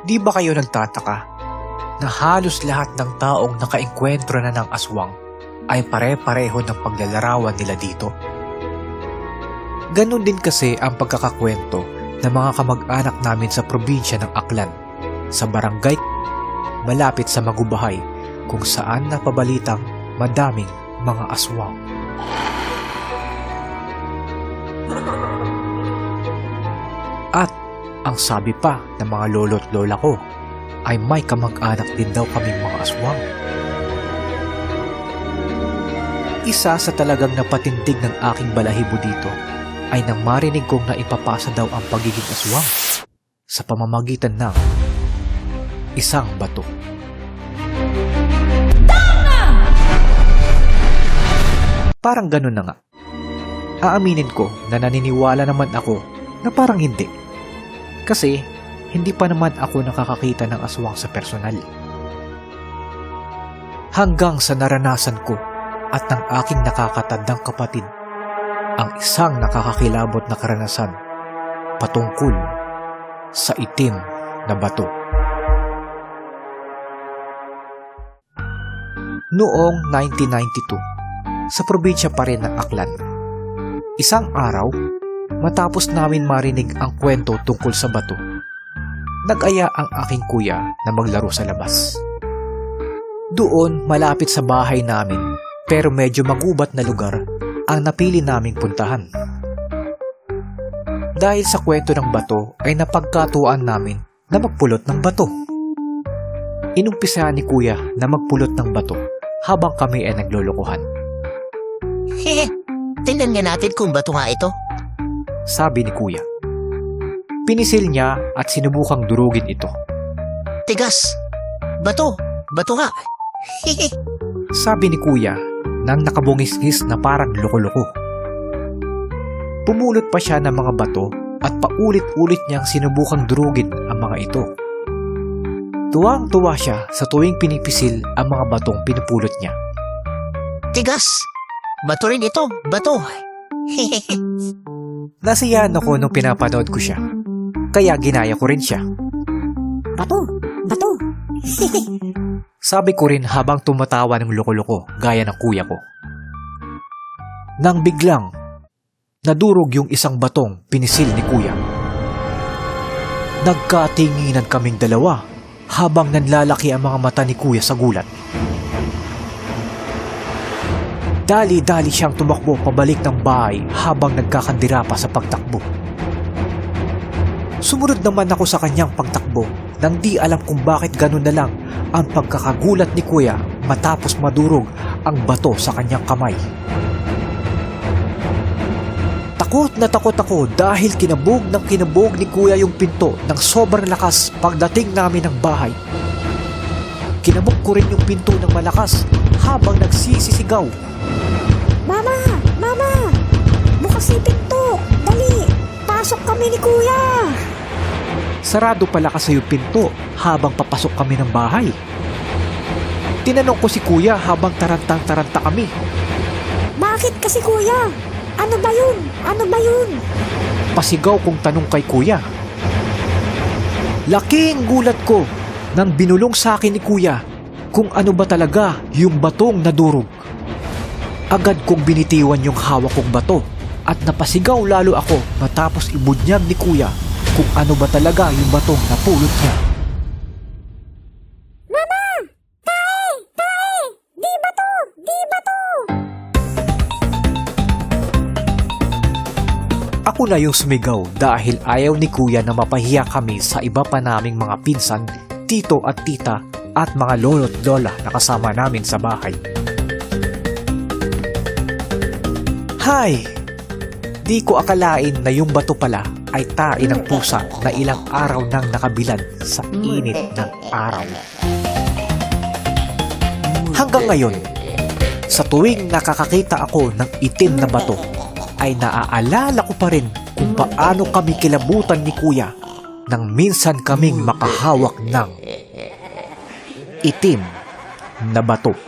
Di ba kayo nagtataka na halos lahat ng taong nakaengkwentro na ng aswang ay pare-pareho ng paglalarawan nila dito? Ganon din kasi ang pagkakakwento ng mga kamag-anak namin sa probinsya ng Aklan, sa barangay malapit sa Magubahay, kung saan napabalitang madaming mga aswang. At ang sabi pa ng mga lolo't lola ko ay may kamag-anak din daw kaming mga aswang. Isa sa talagang napatindig ng aking balahibo dito ay nang marinig kong naipapasa daw ang pagiging aswang sa pamamagitan ng isang bato. Parang ganun na nga. Aaminin ko na naniniwala naman ako na parang hindi. Kasi hindi pa naman ako nakakakita ng aswang sa personal. Hanggang sa naranasan ko at ng aking nakakatandang kapatid ang isang nakakakilabot na karanasan patungkol sa itim na bato. Noong 1992, sa probinsya pa rin ng Aklan, isang araw, matapos namin marinig ang kwento tungkol sa bato, nag-aya ang aking kuya na maglaro sa labas. Doon, malapit sa bahay namin, pero medyo magubat na lugar, ang napili naming puntahan. Dahil sa kwento ng bato ay napagkatuan namin na magpulot ng bato. Inumpisahan ni kuya na magpulot ng bato habang kami ay naglolokohan. Hehe, tingnan nga natin kung bato nga ito. Sabi ni kuya. Pinisil niya at sinubukang durugin ito. Tigas! Bato! Bato nga! Hehe! Sabi ni kuya nang nakabungis-ngis na parang loko-loko. Pumulot pa siya ng mga bato at paulit-ulit niyang sinubukang durugin ang mga ito. Tuwang-tuwa siya sa tuwing pinipisil ang mga batong pinupulot niya. Tigas! Bato rin ito! Bato! Hehehe! Nasiyahan ako nung pinapanood ko siya. Kaya ginaya ko rin siya. Bato! Bato! Sabi ko rin habang tumatawa ng loko-loko gaya ng kuya ko. Nang biglang, nadurog yung isang batong pinisil ni kuya. Nagkatinginan kaming dalawa habang nanlalaki ang mga mata ni kuya sa gulat. Dali-dali siyang tumakbo pabalik ng bahay habang nagkakandira pa sa pagtakbo. Sumunod naman ako sa kanyang pagtakbo nang di alam kung bakit ganun na lang ang pagkakagulat ni kuya matapos madurog ang bato sa kanyang kamay. Takot na takot ako dahil kinabog ni kuya yung pinto ng sobrang lakas pagdating namin ng bahay. Kinabog ko rin yung pinto ng malakas habang nagsisisigaw. Mama! Mama! Bukas yung pinto! Dali! Pasok kami ni kuya! Sarado pala kasi yung pinto habang papasok kami ng bahay. Tinanong ko si kuya habang tarantang-taranta kami. Bakit kasi kuya? Ano ba yun? Ano ba yun? Pasigaw kong tanong kay kuya. Laking gulat ko nang binulong sa akin ni kuya kung ano ba talaga yung batong nadurog. Agad kong binitiwan yung hawak kong bato at napasigaw lalo ako matapos ibunyag ni kuya kung ano ba talaga yung batong napulot niya. Mama! Tae! Tae! Di bato! Di bato! Ako na yung sumigaw dahil ayaw ni kuya na mapahiya kami sa iba pa naming mga pinsan, tito at tita at mga lolo't lola na kasama namin sa bahay. Hay! Di ko akalain na yung bato pala ay tae ng pusa na ilang araw nang nakabilad sa init ng araw. Hanggang ngayon, sa tuwing nakakakita ako ng itim na bato, ay naaalala ko pa rin kung paano kami kilabutan ni kuya nang minsan kaming makahawak ng itim na bato.